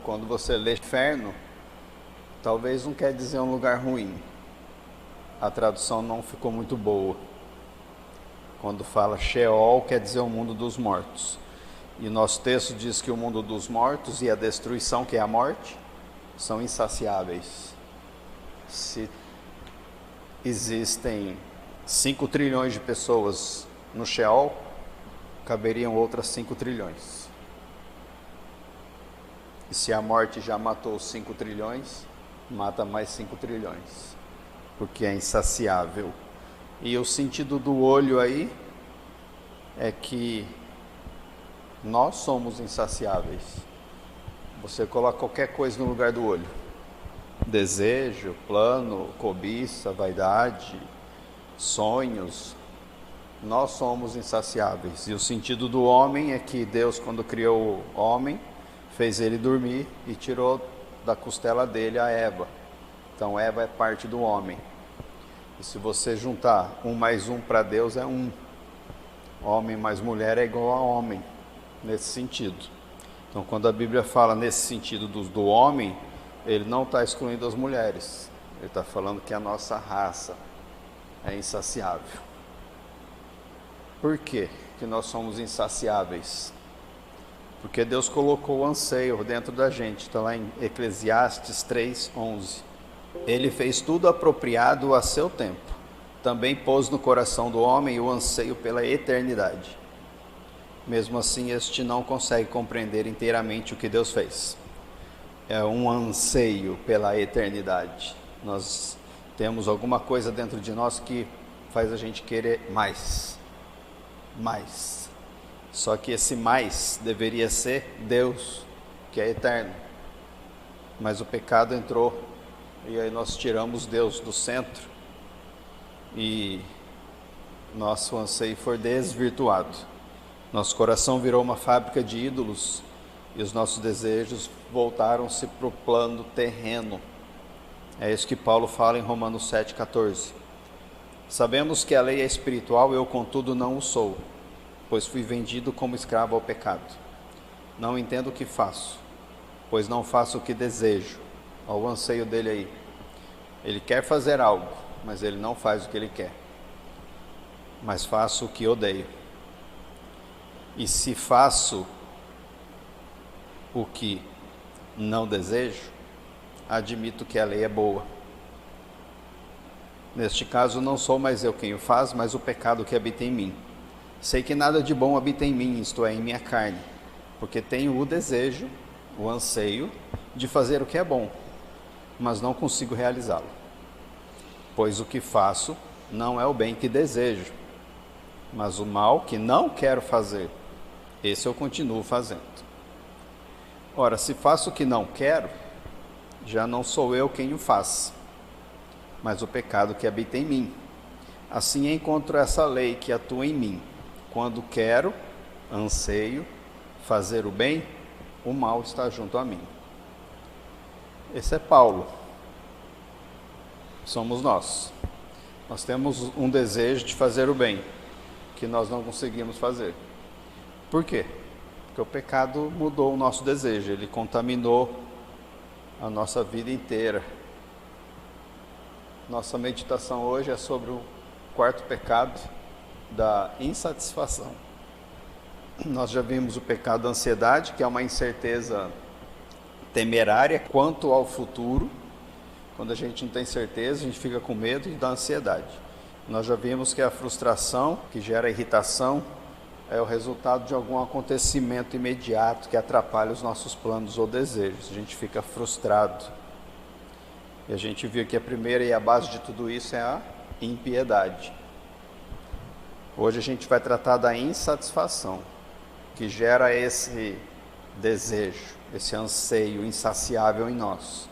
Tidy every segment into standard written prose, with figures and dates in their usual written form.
quando você lê inferno, talvez não quer dizer um lugar ruim. A tradução não ficou muito boa. Quando fala Sheol, quer dizer o mundo dos mortos. E nosso texto diz que o mundo dos mortos e a destruição, que é a morte, são insaciáveis. Se existem 5 trilhões de pessoas no Sheol, caberiam outras 5 trilhões. E se a morte já matou 5 trilhões, mata mais 5 trilhões, porque é insaciável. E o sentido do olho aí é que nós somos insaciáveis. Você coloca qualquer coisa no lugar do olho: desejo, plano, cobiça, vaidade, sonhos. Nós somos insaciáveis. E o sentido do homem é que Deus, quando criou o homem, fez ele dormir e tirou da costela dele a Eva. Então Eva é parte do homem. E se você juntar 1 mais 1 para Deus é 1. Homem mais mulher é igual a homem, nesse sentido. Então quando a Bíblia fala nesse sentido do homem, ele não está excluindo as mulheres. Ele está falando que a nossa raça é insaciável. Por quê que nós somos insaciáveis? Porque Deus colocou o anseio dentro da gente. Está lá em Eclesiastes 3:11. Ele fez tudo apropriado a seu tempo. Também pôs no coração do homem o anseio pela eternidade. Mesmo assim, este não consegue compreender inteiramente o que Deus fez. É um anseio pela eternidade. Nós temos alguma coisa dentro de nós que faz a gente querer mais. Mais. Só que esse mais deveria ser Deus, que é eterno. Mas o pecado entrou e aí nós tiramos Deus do centro e nosso anseio foi desvirtuado. Nosso coração virou uma fábrica de ídolos e os nossos desejos voltaram-se para o plano terreno. É isso que Paulo fala em Romanos 7,14. Sabemos que a lei é espiritual, eu contudo não o sou, pois fui vendido como escravo ao pecado. Não entendo o que faço, pois não faço o que desejo. Olha o anseio dele aí. Ele quer fazer algo, mas ele não faz o que ele quer. Mas faço o que odeio. E se faço o que não desejo, admito que a lei é boa. Neste caso, não sou mais eu quem o faz, mas o pecado que habita em mim. Sei que nada de bom habita em mim, isto é, em minha carne, porque tenho o desejo, o anseio de fazer o que é bom, mas não consigo realizá-lo. Pois o que faço não é o bem que desejo, mas o mal que não quero fazer, esse eu continuo fazendo. Ora, se faço o que não quero, já não sou eu quem o faz, mas o pecado que habita em mim. Assim encontro essa lei que atua em mim. Quando quero, anseio fazer o bem, o mal está junto a mim. Esse é Paulo. Somos nós. Nós temos um desejo de fazer o bem, que nós não conseguimos fazer. Por quê? Porque o pecado mudou o nosso desejo, ele contaminou a nossa vida inteira. Nossa meditação hoje é sobre o 4º pecado, da insatisfação. Nós já vimos o pecado da ansiedade, que é uma incerteza temerária quanto ao futuro. Quando a gente não tem certeza, a gente fica com medo e dá ansiedade. Nós já vimos que a frustração, que gera irritação, é o resultado de algum acontecimento imediato que atrapalha os nossos planos ou desejos. A gente fica frustrado. E a gente viu que a primeira e a base de tudo isso é a impiedade. Hoje a gente vai tratar da insatisfação, que gera esse desejo, esse anseio insaciável em nós.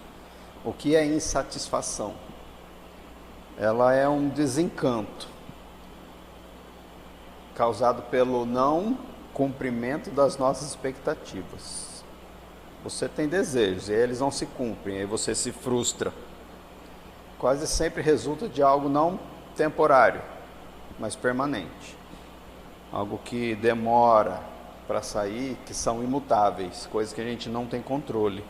O que é insatisfação? Ela é um desencanto causado pelo não cumprimento das nossas expectativas. Você tem desejos e eles não se cumprem, aí você se frustra. Quase sempre resulta de algo não temporário, mas permanente. Algo que demora para sair, que são imutáveis, coisas que a gente não tem controle.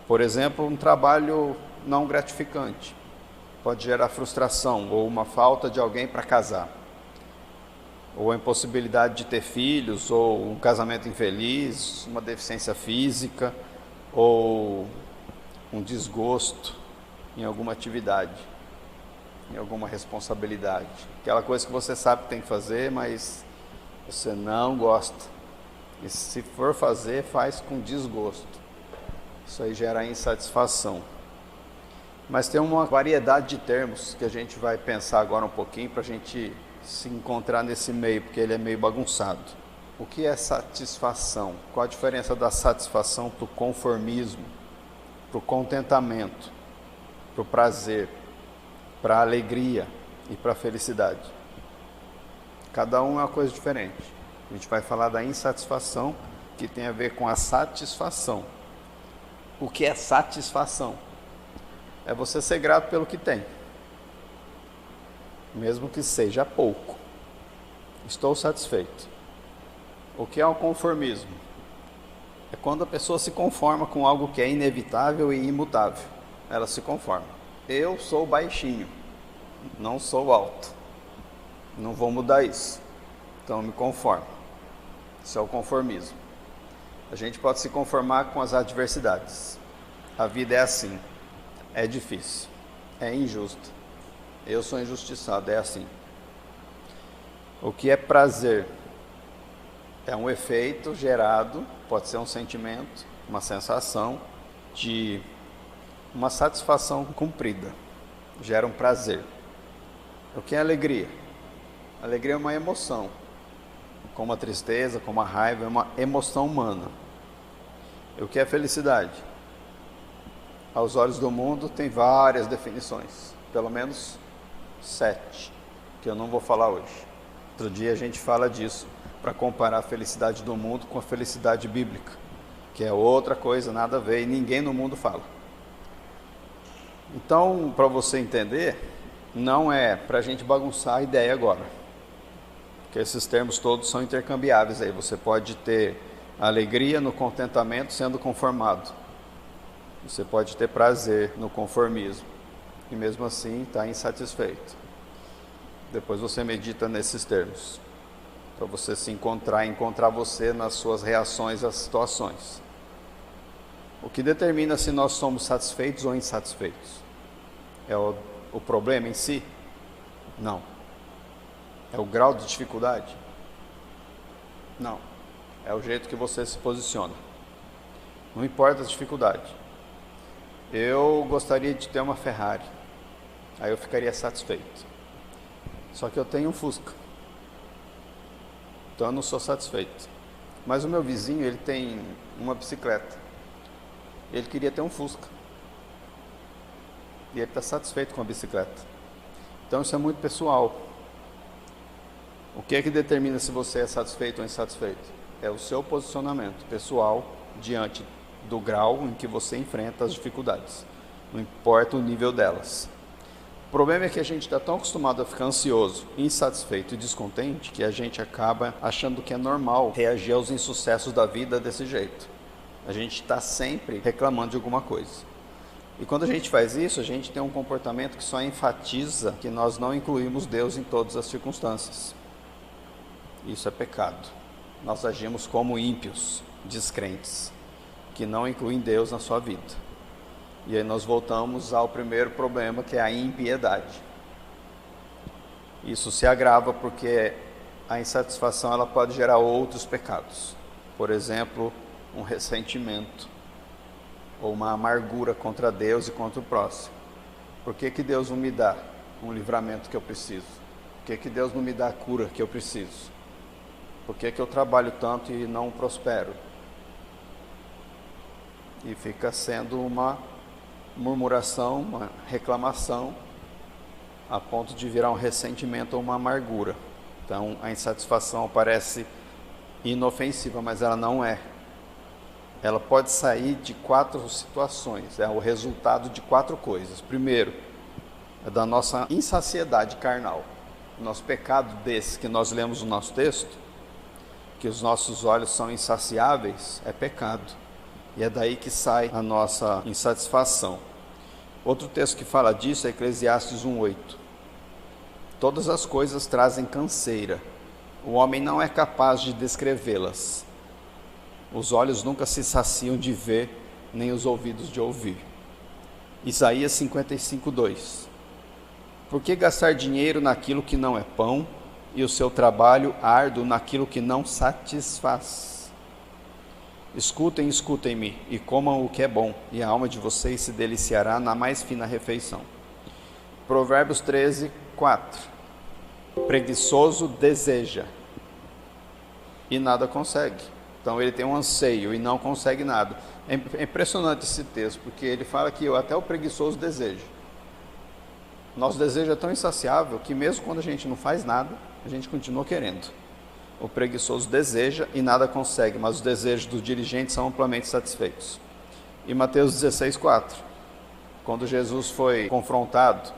Por exemplo, um trabalho não gratificante pode gerar frustração ou uma falta de alguém para casar, ou a impossibilidade de ter filhos, ou um casamento infeliz, uma deficiência física, ou um desgosto em alguma atividade, em alguma responsabilidade. Aquela coisa que você sabe que tem que fazer, mas você não gosta. E se for fazer, faz com desgosto. Isso aí gera insatisfação. Mas tem uma variedade de termos que a gente vai pensar agora um pouquinho para a gente se encontrar nesse meio, porque ele é meio bagunçado. O que é satisfação? Qual a diferença da satisfação para o conformismo, para o contentamento, para o prazer, para a alegria e para a felicidade? Cada um é uma coisa diferente. A gente vai falar da insatisfação, que tem a ver com a satisfação. O que é satisfação? É você ser grato pelo que tem, mesmo que seja pouco. Estou satisfeito. O que é o conformismo? É quando a pessoa se conforma com algo que é inevitável e imutável. Ela se conforma. Eu sou baixinho, não sou alto. Não vou mudar isso. Então eu me conformo. Isso é o conformismo. A gente pode se conformar com as adversidades. A vida é assim. É difícil. É injusta. Eu sou injustiçado. É assim. O que é prazer? É um efeito gerado, pode ser um sentimento, uma sensação de uma satisfação cumprida. Gera um prazer. O que é alegria? Alegria é uma emoção. Como a tristeza, como a raiva, é uma emoção humana. E o que é felicidade? Aos olhos do mundo tem várias definições, pelo menos 7, que eu não vou falar hoje. Outro dia a gente fala disso, para comparar a felicidade do mundo com a felicidade bíblica, que é outra coisa, nada a ver, e ninguém no mundo fala. Então, para você entender, não é para a gente bagunçar a ideia agora, porque esses termos todos são intercambiáveis aí. Você pode ter alegria no contentamento sendo conformado, você pode ter prazer no conformismo e mesmo assim está insatisfeito. Depois você medita nesses termos, para você se encontrar você nas suas reações às situações. O que determina se nós somos satisfeitos ou insatisfeitos? É o problema em si? Não. É o grau de dificuldade? Não. É o jeito que você se posiciona. Não importa a dificuldade. Eu gostaria de ter uma Ferrari, aí eu ficaria satisfeito. Só que eu tenho um Fusca, então eu não sou satisfeito. Mas o meu vizinho, ele tem uma bicicleta, ele queria ter um Fusca, e ele está satisfeito com a bicicleta. Então isso é muito pessoal. O que é que determina se você é satisfeito ou insatisfeito? É o seu posicionamento pessoal diante do grau em que você enfrenta as dificuldades, não importa o nível delas. O problema é que a gente está tão acostumado a ficar ansioso, insatisfeito e descontente que a gente acaba achando que é normal reagir aos insucessos da vida desse jeito. A gente está sempre reclamando de alguma coisa. E quando a gente faz isso, a gente tem um comportamento que só enfatiza que nós não incluímos Deus em todas as circunstâncias. Isso é pecado. Nós agimos como ímpios, descrentes, que não incluem Deus na sua vida. E aí nós voltamos ao primeiro problema, que é a impiedade. Isso se agrava porque a insatisfação ela pode gerar outros pecados. Por exemplo, um ressentimento ou uma amargura contra Deus e contra o próximo. Por que Deus não me dá um livramento que eu preciso? Por que Deus não me dá a cura que eu preciso? Por que eu trabalho tanto e não prospero? E fica sendo uma murmuração, uma reclamação, a ponto de virar um ressentimento ou uma amargura. Então a insatisfação parece inofensiva, mas ela não é. Ela pode sair de 4 situações, é o resultado de 4 coisas. Primeiro, é da nossa insaciedade carnal. O nosso pecado desse que nós lemos no nosso texto, que os nossos olhos são insaciáveis, é pecado. E é daí que sai a nossa insatisfação. Outro texto que fala disso é Eclesiastes 1:8. Todas as coisas trazem canseira. O homem não é capaz de descrevê-las. Os olhos nunca se saciam de ver, nem os ouvidos de ouvir. Isaías 55:2. Por que gastar dinheiro naquilo que não é pão, e o seu trabalho árduo naquilo que não satisfaz? Escutem, escutem-me, e comam o que é bom, e a alma de vocês se deliciará na mais fina refeição. Provérbios 13:4. Preguiçoso deseja, e nada consegue. Então ele tem um anseio e não consegue nada. É impressionante esse texto, porque ele fala que até o preguiçoso deseja. Nosso desejo é tão insaciável que mesmo quando a gente não faz nada, a gente continua querendo. O preguiçoso deseja e nada consegue, mas os desejos dos diligentes são amplamente satisfeitos. E Mateus 16:4, quando Jesus foi confrontado,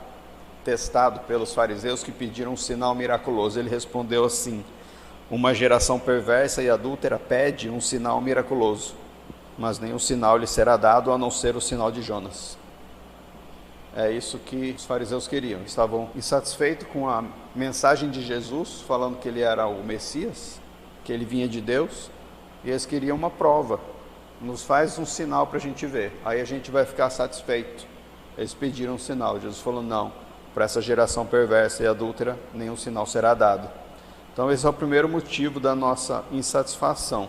testado pelos fariseus que pediram um sinal miraculoso, ele respondeu assim: uma geração perversa e adúltera pede um sinal miraculoso, mas nenhum sinal lhe será dado a não ser o sinal de Jonas. É isso que os fariseus queriam. Estavam insatisfeitos com a mensagem de Jesus, falando que ele era o Messias, que ele vinha de Deus, e eles queriam uma prova. Nos faz um sinal para a gente ver, aí a gente vai ficar satisfeito. Eles pediram um sinal. Jesus falou: não, para essa geração perversa e adúltera, nenhum sinal será dado. Então esse é o primeiro motivo da nossa insatisfação.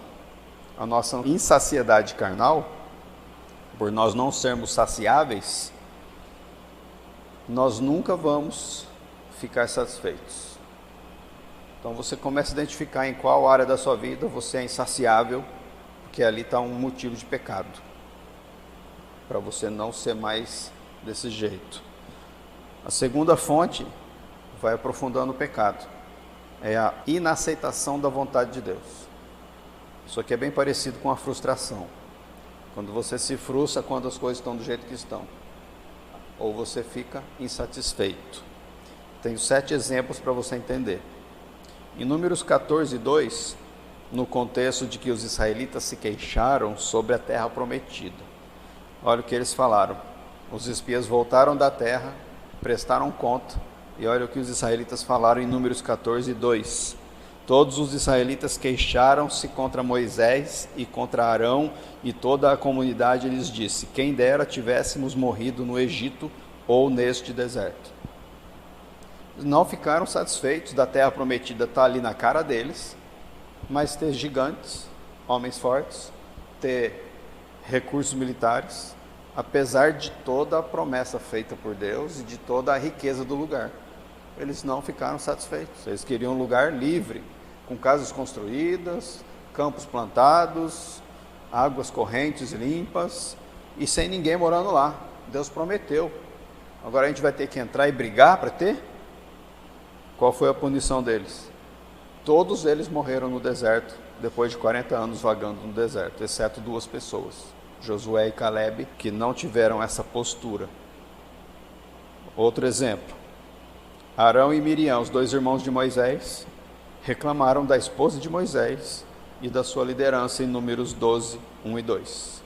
A nossa insaciedade carnal, por nós não sermos saciáveis, nós nunca vamos ficar satisfeitos. Então você começa a identificar em qual área da sua vida você é insaciável, porque ali está um motivo de pecado, para você não ser mais desse jeito. A segunda fonte vai aprofundando o pecado, é a inaceitação da vontade de Deus. Isso aqui é bem parecido com a frustração. Quando você se frustra quando as coisas estão do jeito que estão, ou você fica insatisfeito. Tenho 7 exemplos para você entender. Em Números 14:2, no contexto de que os israelitas se queixaram sobre a terra prometida. Olha o que eles falaram. Os espias voltaram da terra, prestaram conta, e olha o que os israelitas falaram em Números 14:2. Todos os israelitas queixaram-se contra Moisés e contra Arão, e toda a comunidade lhes disse: quem dera tivéssemos morrido no Egito ou neste deserto. Não ficaram satisfeitos da terra prometida estar ali na cara deles, mas ter gigantes, homens fortes, ter recursos militares, apesar de toda a promessa feita por Deus e de toda a riqueza do lugar. Eles não ficaram satisfeitos. Eles queriam um lugar livre, com casas construídas, campos plantados, águas correntes limpas e sem ninguém morando lá. Deus prometeu. Agora a gente vai ter que entrar e brigar para ter? Qual foi a punição deles? Todos eles morreram no deserto, depois de 40 anos vagando no deserto, exceto 2 pessoas, Josué e Caleb, que não tiveram essa postura. Outro exemplo, Arão e Miriam, os 2 irmãos de Moisés, reclamaram da esposa de Moisés e da sua liderança em Números 12:1 e 2.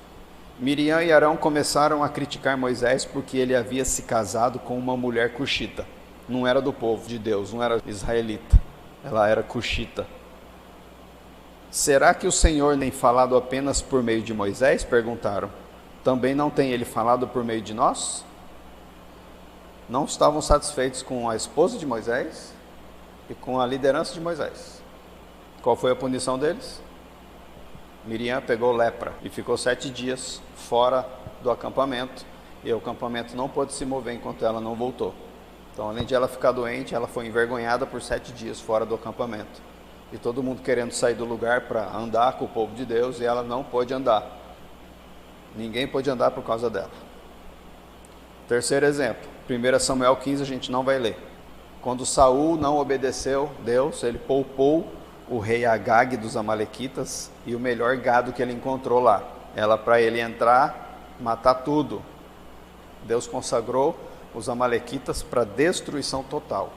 Miriam e Arão começaram a criticar Moisés porque ele havia se casado com uma mulher cuxita. Não era do povo de Deus, não era israelita, ela era cuxita. Será que o Senhor tem falado apenas por meio de Moisés? Perguntaram. Também não tem ele falado por meio de nós? Não estavam satisfeitos com a esposa de Moisés e com a liderança de Moisés. Qual foi a punição deles? Miriam pegou lepra e ficou 7 dias fora do acampamento, e o acampamento não pôde se mover enquanto ela não voltou. Então, além de ela ficar doente, ela foi envergonhada por 7 dias fora do acampamento. E todo mundo querendo sair do lugar para andar com o povo de Deus, e ela não pôde andar. Ninguém pôde andar por causa dela. Terceiro exemplo, 1 Samuel 15, a gente não vai ler. Quando Saul não obedeceu Deus, ele poupou o rei Agag dos amalequitas e o melhor gado que ele encontrou lá. Ela para ele entrar, matar tudo. Deus consagrou os amalequitas para destruição total.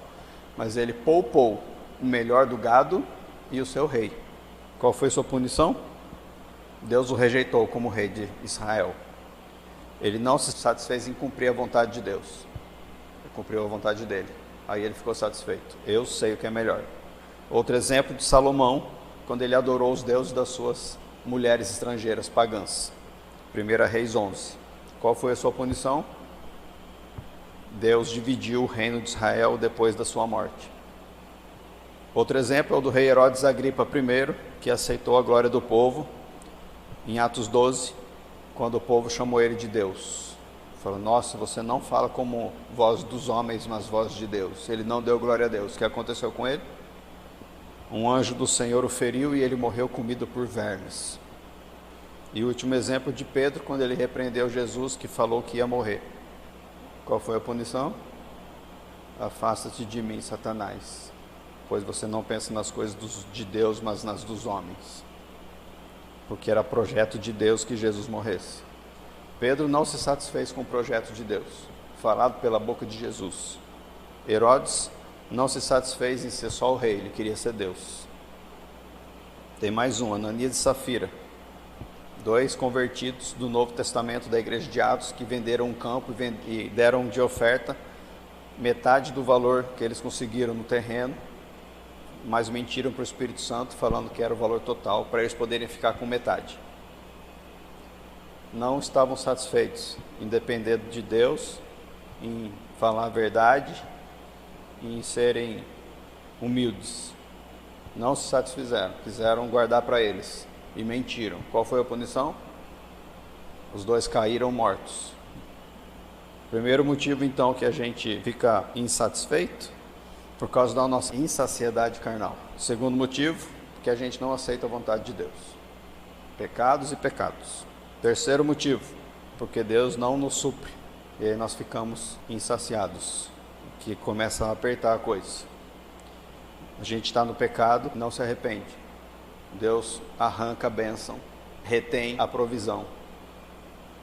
Mas ele poupou o melhor do gado e o seu rei. Qual foi sua punição? Deus o rejeitou como rei de Israel. Ele não se satisfez em cumprir a vontade de Deus. Ele cumpriu a vontade dele. Aí ele ficou satisfeito. Eu sei o que é melhor. Outro exemplo de Salomão, quando ele adorou os deuses das suas mulheres estrangeiras pagãs. 1 Reis 11. Qual foi a sua punição? Deus dividiu o reino de Israel depois da sua morte. Outro exemplo é o do rei Herodes Agripa I, que aceitou a glória do povo, em Atos 12, quando o povo chamou ele de Deus. Falou, nossa, você não fala como voz dos homens, mas voz de Deus. Ele não deu glória a Deus. O que aconteceu com ele? Um anjo do Senhor o feriu e ele morreu comido por vermes. E o último exemplo de Pedro, quando ele repreendeu Jesus, que falou que ia morrer. Qual foi a punição? Afasta-te de mim, Satanás, pois você não pensa nas coisas de Deus, mas nas dos homens. Porque era projeto de Deus que Jesus morresse. Pedro não se satisfez com o projeto de Deus, falado pela boca de Jesus. Herodes não se satisfez em ser só o rei, ele queria ser Deus. Tem mais um, Ananias e Safira, 2 convertidos do Novo Testamento da igreja de Atos, que venderam um campo e deram de oferta metade do valor que eles conseguiram no terreno, mas mentiram para o Espírito Santo, falando que era o valor total, para eles poderem ficar com metade. Não estavam satisfeitos em depender de Deus, em falar a verdade, em serem humildes. Não se satisfizeram, quiseram guardar para eles e mentiram. Qual foi a punição? Os 2 caíram mortos. Primeiro motivo, então, que a gente fica insatisfeito, por causa da nossa insaciedade carnal. Segundo motivo, que a gente não aceita a vontade de Deus. Pecados e pecados. Terceiro motivo, porque Deus não nos supre. E aí nós ficamos insaciados, que começa a apertar a coisa. A gente está no pecado, não se arrepende. Deus arranca a bênção, retém a provisão.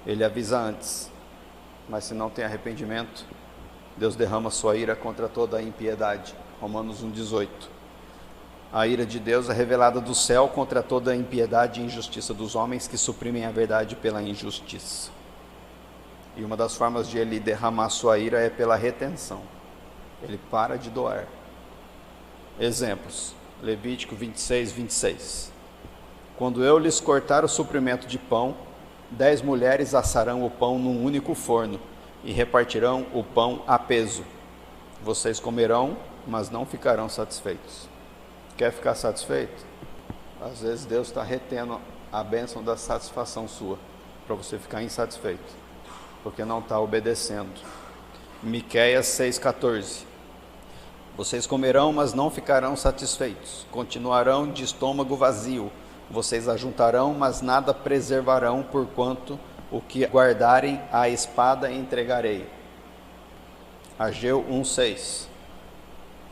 Ele avisa antes, mas se não tem arrependimento, Deus derrama sua ira contra toda a impiedade. Romanos 1,18. A ira de Deus é revelada do céu contra toda a impiedade e injustiça dos homens que suprimem a verdade pela injustiça. E uma das formas de ele derramar sua ira é pela retenção. Ele para de doar. Exemplos. Levítico 26, 26. Quando eu lhes cortar o suprimento de pão, 10 mulheres assarão o pão num único forno e repartirão o pão a peso. Vocês comerão, mas não ficarão satisfeitos. Quer ficar satisfeito? Às vezes Deus está retendo a bênção da satisfação sua, para você ficar insatisfeito, porque não está obedecendo. Miqueias 6,14. Vocês comerão, mas não ficarão satisfeitos. Continuarão de estômago vazio. Vocês ajuntarão, mas nada preservarão, porquanto o que guardarem a espada entregarei. Ageu 1,6.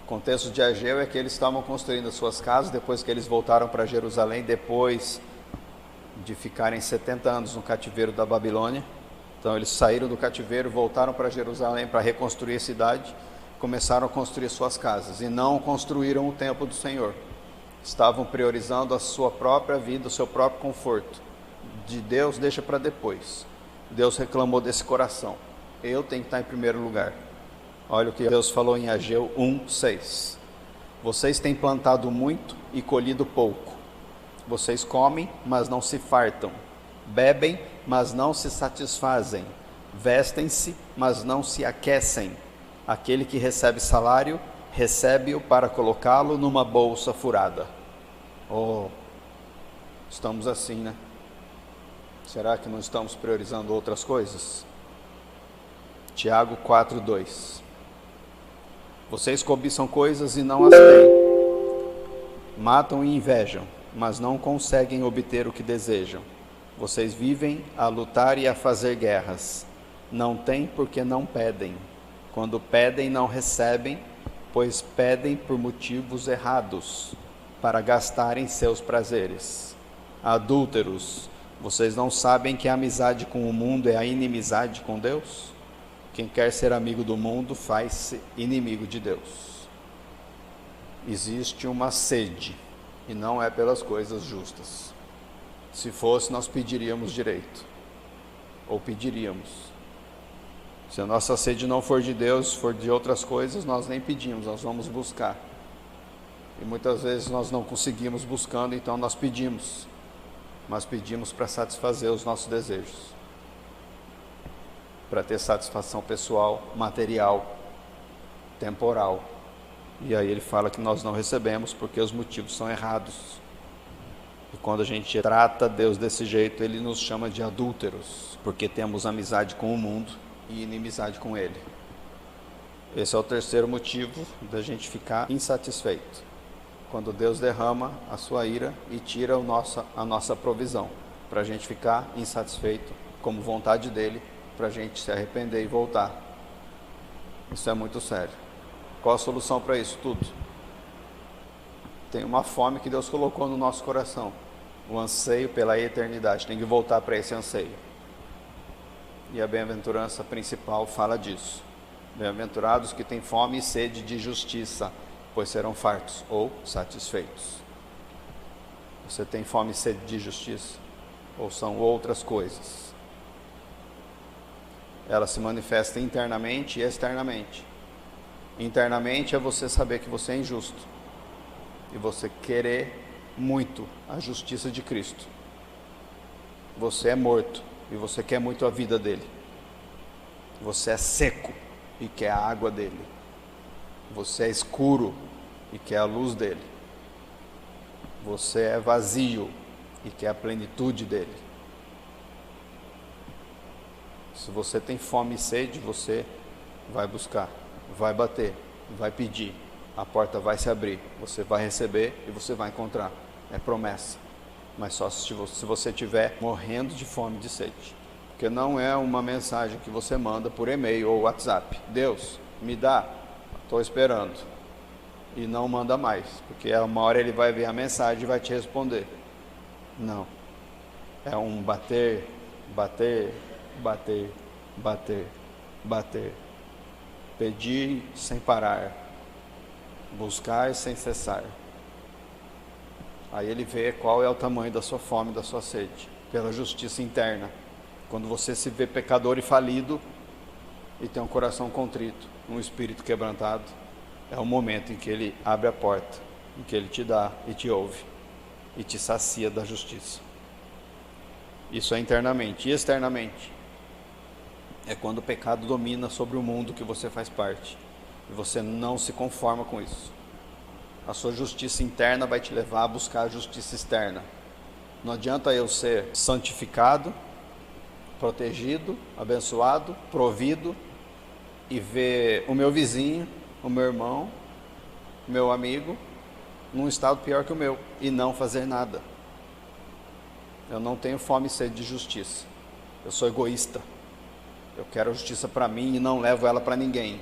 O contexto de Ageu é que eles estavam construindo as suas casas, depois que eles voltaram para Jerusalém, depois de ficarem 70 anos no cativeiro da Babilônia. Então eles saíram do cativeiro, voltaram para Jerusalém para reconstruir a cidade, começaram a construir suas casas, e não construíram o templo do Senhor. Estavam priorizando a sua própria vida, o seu próprio conforto. De Deus deixa para depois. Deus reclamou desse coração. Eu tenho que estar em primeiro lugar. Olha o que Deus falou em Ageu 1,6. Vocês têm plantado muito e colhido pouco. Vocês comem, mas não se fartam. Bebem, mas não se satisfazem. Vestem-se, mas não se aquecem. Aquele que recebe salário, recebe-o para colocá-lo numa bolsa furada. Oh, estamos assim, né? Será que não estamos priorizando outras coisas? Tiago 4,2. Vocês cobiçam coisas e não as têm. Matam e invejam, mas não conseguem obter o que desejam. Vocês vivem a lutar e a fazer guerras. Não têm porque não pedem. Quando pedem, não recebem, pois pedem por motivos errados, para gastarem seus prazeres. Adúlteros, vocês não sabem que a amizade com o mundo é a inimizade com Deus? Quem quer ser amigo do mundo faz-se inimigo de Deus. Existe uma sede, e não é pelas coisas justas. Se fosse, nós pediríamos direito, ou pediríamos. Se a nossa sede não for de Deus, for de outras coisas, nós nem pedimos, nós vamos buscar. E muitas vezes nós não conseguimos buscando, então nós pedimos. Mas pedimos para satisfazer os nossos desejos, para ter satisfação pessoal, material, temporal. E aí ele fala que nós não recebemos porque os motivos são errados. E quando a gente trata Deus desse jeito, ele nos chama de adúlteros, porque temos amizade com o mundo e inimizade com ele. Esse é o terceiro motivo da gente ficar insatisfeito. Quando Deus derrama a sua ira e tira a nossa provisão, para a gente ficar insatisfeito, como vontade dele, para a gente se arrepender e voltar. Isso é muito sério. Qual a solução para isso tudo? Tem uma fome que Deus colocou no nosso coração, o anseio pela eternidade, tem que voltar para esse anseio. E a bem-aventurança principal fala disso. Bem-aventurados que têm fome e sede de justiça, pois serão fartos ou satisfeitos. Você tem fome e sede de justiça? Ou são outras coisas? Ela se manifesta internamente e externamente. Internamente é você saber que você é injusto e você querer muito a justiça de Cristo. Você é morto e você quer muito a vida dele. Você é seco e quer a água dele. Você é escuro e quer a luz dele. Você é vazio e quer a plenitude dele. Se você tem fome e sede, você vai buscar, vai bater, vai pedir. A porta vai se abrir, você vai receber e você vai encontrar. É promessa. Mas só se você estiver morrendo de fome e de sede. Porque não é uma mensagem que você manda por e-mail ou WhatsApp. Deus, me dá. Estou esperando. E não manda mais, porque uma hora ele vai ver a mensagem e vai te responder. Não. É um bater, bater, bater, bater, bater. Pedir sem parar. Buscar sem cessar. Aí ele vê qual é o tamanho da sua fome, da sua sede. Pela justiça interna. Quando você se vê pecador e falido e tem um coração contrito, um espírito quebrantado, é o momento em que ele abre a porta, em que ele te dá e te ouve e te sacia da justiça. Isso é internamente. E externamente é quando o pecado domina sobre o mundo que você faz parte e você não se conforma com isso. A sua justiça interna vai te levar a buscar a justiça externa. Não adianta eu ser santificado, protegido, abençoado, provido e ver o meu vizinho, o meu irmão, o meu amigo num estado pior que o meu e não fazer nada. Eu não tenho fome e sede de justiça. Eu sou egoísta. Eu quero a justiça para mim e não levo ela para ninguém.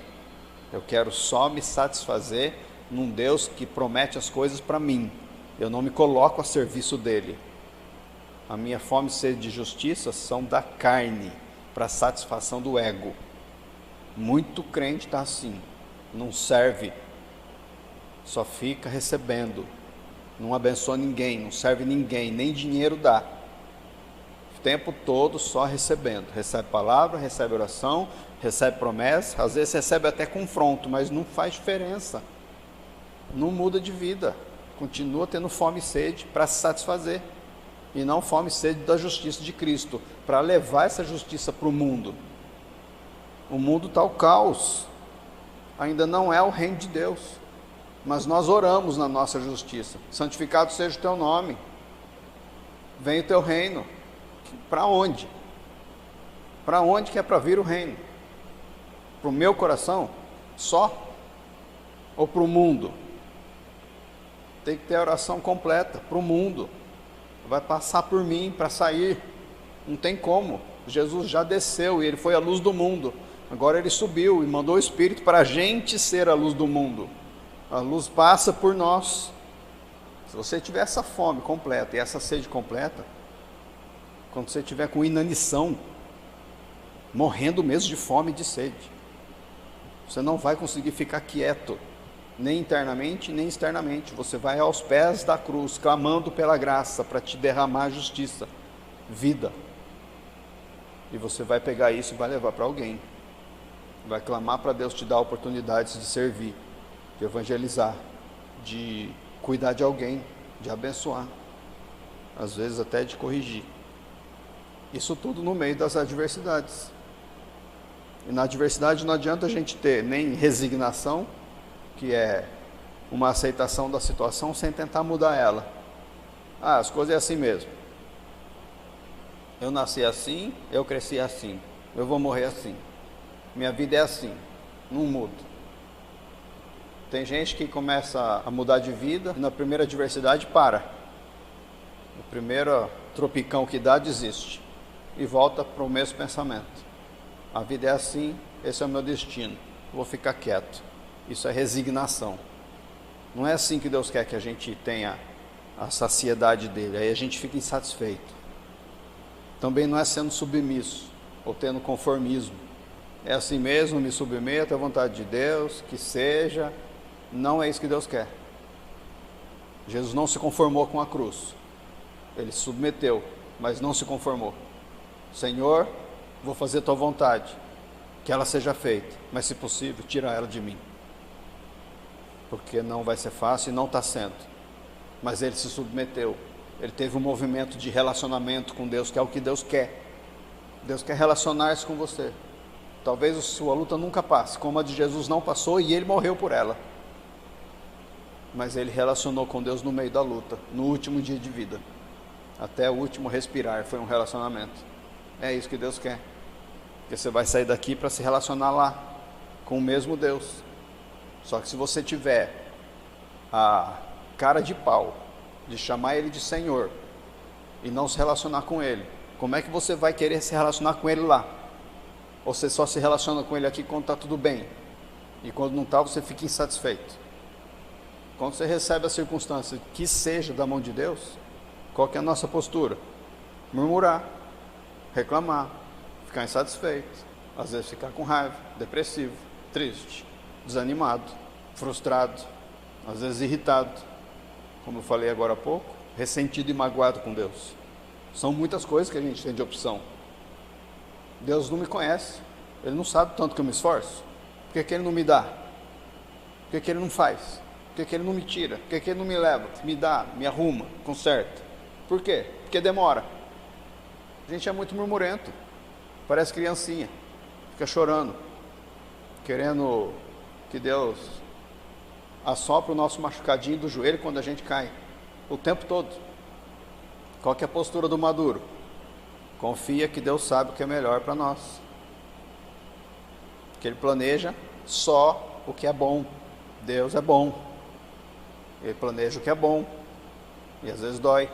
Eu quero só me satisfazer num Deus que promete as coisas para mim. Eu não me coloco a serviço dele. A minha fome e sede de justiça são da carne, para satisfação do ego. Muito crente está assim, não serve, só fica recebendo, não abençoa ninguém, não serve ninguém, nem dinheiro dá. O tempo todo só recebendo, recebe palavra, recebe oração, recebe promessa, às vezes recebe até confronto, mas não faz diferença, não muda de vida, continua tendo fome e sede para se satisfazer. E não fome e sede da justiça de Cristo, para levar essa justiça para o mundo. O mundo está o caos, ainda não é o reino de Deus, mas nós oramos na nossa justiça. Santificado seja o teu nome, venha o teu reino. Para onde? Para onde que é para vir o reino? Para o meu coração só? Ou para o mundo? Tem que ter a oração completa, para o mundo. Vai passar por mim para sair, não tem como. Jesus já desceu e ele foi a luz do mundo, agora ele subiu e mandou o Espírito para a gente ser a luz do mundo. A luz passa por nós. Se você tiver essa fome completa e essa sede completa, quando você tiver com inanição, morrendo mesmo de fome e de sede, você não vai conseguir ficar quieto, nem internamente, nem externamente. Você vai aos pés da cruz, clamando pela graça para te derramar justiça, vida. E você vai pegar isso e vai levar para alguém. Vai clamar para Deus te dar oportunidades de servir, de evangelizar, de cuidar de alguém, de abençoar, às vezes até de corrigir. Isso tudo no meio das adversidades. E na adversidade não adianta a gente ter nem resignação, que é uma aceitação da situação sem tentar mudar ela. As coisas é assim mesmo. Eu nasci assim, eu cresci assim, eu vou morrer assim. Minha vida é assim, não mudo. Tem gente que começa a mudar de vida e na primeira adversidade para. No primeiro tropicão que dá, desiste. E volta para o mesmo pensamento. A vida é assim, esse é o meu destino, vou ficar quieto. Isso é resignação. Não é assim que Deus quer que a gente tenha a saciedade dele, aí a gente fica insatisfeito. Também não é sendo submisso ou tendo conformismo. É assim mesmo, me submeto à vontade de Deus, que seja. Não é isso que Deus quer. Jesus não se conformou com a cruz. Ele se submeteu, mas não se conformou. Senhor, vou fazer tua vontade, que ela seja feita, mas se possível, tira ela de mim. Porque não vai ser fácil e não está sendo. Mas ele se submeteu. Ele teve um movimento de relacionamento com Deus, que é o que Deus quer. Deus quer relacionar-se com você. Talvez a sua luta nunca passe, como a de Jesus não passou e ele morreu por ela. Mas ele relacionou com Deus no meio da luta, no último dia de vida. Até o último respirar foi um relacionamento. É isso que Deus quer. Porque você vai sair daqui para se relacionar lá, com o mesmo Deus. Só que se você tiver a cara de pau de chamar ele de Senhor e não se relacionar com ele, como é que você vai querer se relacionar com ele lá? Ou você só se relaciona com ele aqui quando está tudo bem, e quando não está você fica insatisfeito? Quando você recebe a circunstância que seja da mão de Deus, qual que é a nossa postura? Murmurar, reclamar, ficar insatisfeito, às vezes ficar com raiva, depressivo, triste, desanimado, frustrado, às vezes irritado, como eu falei agora há pouco, ressentido e magoado com Deus. São muitas coisas que a gente tem de opção. Deus não me conhece, Ele não sabe tanto que eu me esforço. Por que Ele não me dá? Por que Ele não faz? Por que Ele não me tira? Por que Ele não me leva, me dá, me arruma, conserta? Por quê? Porque demora. A gente é muito murmurento, parece criancinha, fica chorando, querendo que Deus assopra o nosso machucadinho do joelho quando a gente cai, o tempo todo. Qual que é a postura do maduro? Confia que Deus sabe o que é melhor para nós, que Ele planeja só o que é bom. Deus é bom, Ele planeja o que é bom, e às vezes dói.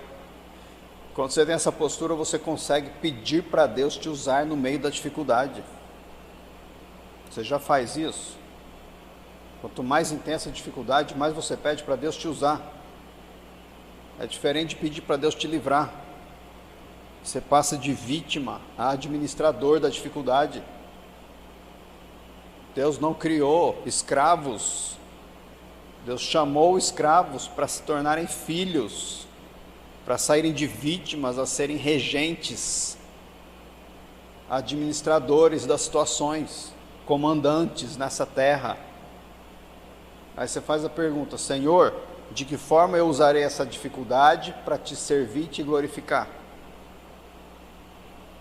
Quando você tem essa postura, você consegue pedir para Deus te usar no meio da dificuldade. Você já faz isso? Quanto mais intensa a dificuldade, mais você pede para Deus te usar. É diferente de pedir para Deus te livrar. Você passa de vítima a administrador da dificuldade. Deus não criou escravos. Deus chamou escravos para se tornarem filhos, para saírem de vítimas a serem regentes, administradores das situações, comandantes nessa terra. Aí você faz a pergunta: Senhor, de que forma eu usarei essa dificuldade para te servir e te glorificar?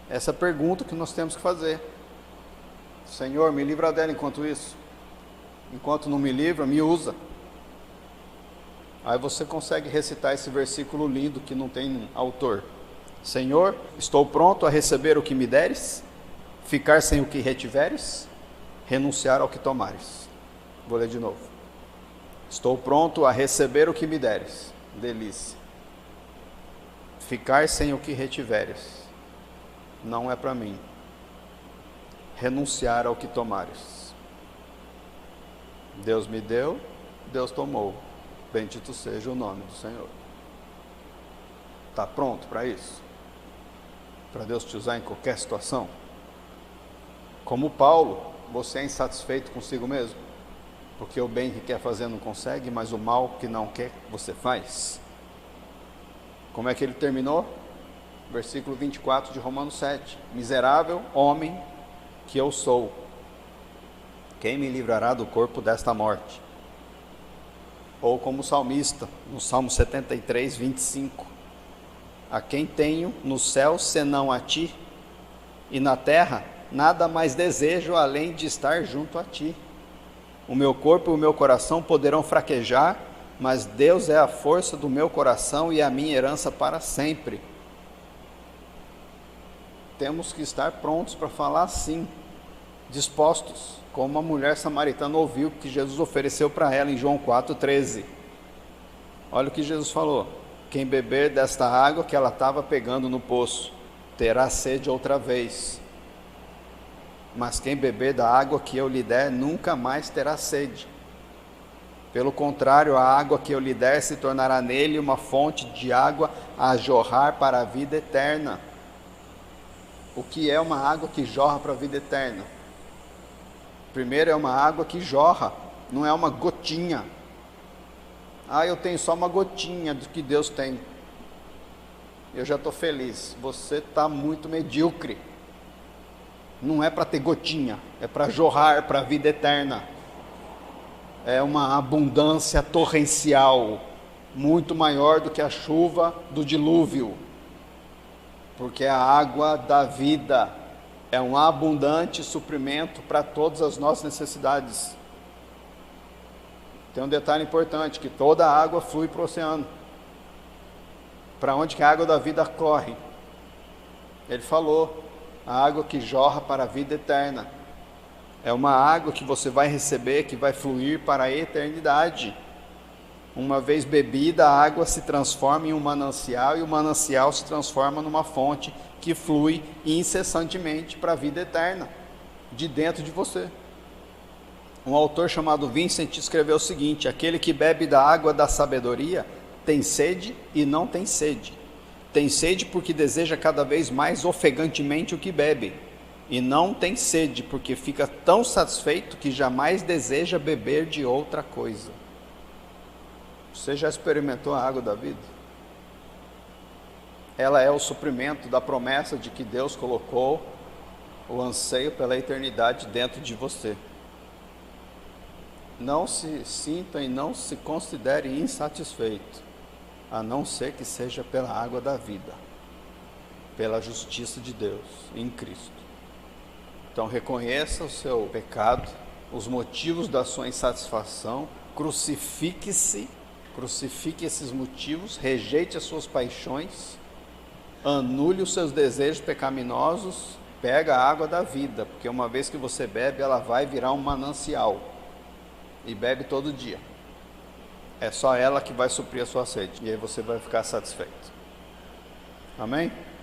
Essa é a pergunta que nós temos que fazer. Senhor, me livra dela enquanto isso. Enquanto não me livra, me usa. Aí você consegue recitar esse versículo lindo que não tem autor. Senhor, estou pronto a receber o que me deres, ficar sem o que retiveres, renunciar ao que tomares. Vou ler de novo. Estou pronto a receber o que me deres, delícia. Ficar sem o que retiveres, não é para mim. Renunciar ao que tomares. Deus me deu, Deus tomou. Bendito seja o nome do Senhor. Está pronto para isso? Para Deus te usar em qualquer situação? Como Paulo, você é insatisfeito consigo mesmo? Porque o bem que quer fazer não consegue, mas o mal que não quer, você faz. Como é que ele terminou? Versículo 24 de Romanos 7. Miserável homem que eu sou, quem me livrará do corpo desta morte? Ou como o salmista, no Salmo 73, 25. A quem tenho no céu senão a ti, e na terra nada mais desejo além de estar junto a ti. O meu corpo e o meu coração poderão fraquejar, mas Deus é a força do meu coração e a minha herança para sempre. Temos que estar prontos para falar sim, dispostos, como a mulher samaritana ouviu que Jesus ofereceu para ela em João 4,13. Olha o que Jesus falou: quem beber desta água que ela estava pegando no poço, terá sede outra vez. Mas quem beber da água que eu lhe der, nunca mais terá sede. Pelo contrário, a água que eu lhe der se tornará nele uma fonte de água a jorrar para a vida eterna. O que é uma água que jorra para a vida eterna? Primeiro, é uma água que jorra, não é uma gotinha. Eu tenho só uma gotinha do que Deus tem. Eu já estou feliz. Você está muito medíocre. Não é para ter gotinha, é para jorrar para a vida eterna. É uma abundância torrencial, muito maior do que a chuva do dilúvio. Porque a água da vida é um abundante suprimento para todas as nossas necessidades. Tem um detalhe importante, que toda a água flui para o oceano. Para onde que a água da vida corre? Ele falou, a água que jorra para a vida eterna. É uma água que você vai receber, que vai fluir para a eternidade. Uma vez bebida, a água se transforma em um manancial, e o manancial se transforma numa fonte que flui incessantemente para a vida eterna, de dentro de você. Um autor chamado Vincent escreveu o seguinte: aquele que bebe da água da sabedoria tem sede e não tem sede. Tem sede porque deseja cada vez mais ofegantemente o que bebe, e não tem sede porque fica tão satisfeito que jamais deseja beber de outra coisa. Você já experimentou a água da vida? Ela é o suprimento da promessa de que Deus colocou o anseio pela eternidade dentro de você. Não se sinta e não se considere insatisfeito, a não ser que seja pela água da vida, pela justiça de Deus em Cristo. Então reconheça o seu pecado, os motivos da sua insatisfação, crucifique esses motivos, rejeite as suas paixões, anule os seus desejos pecaminosos, pega a água da vida, porque uma vez que você bebe, ela vai virar um manancial, e bebe todo dia. É só ela que vai suprir a sua sede, e aí você vai ficar satisfeito. Amém?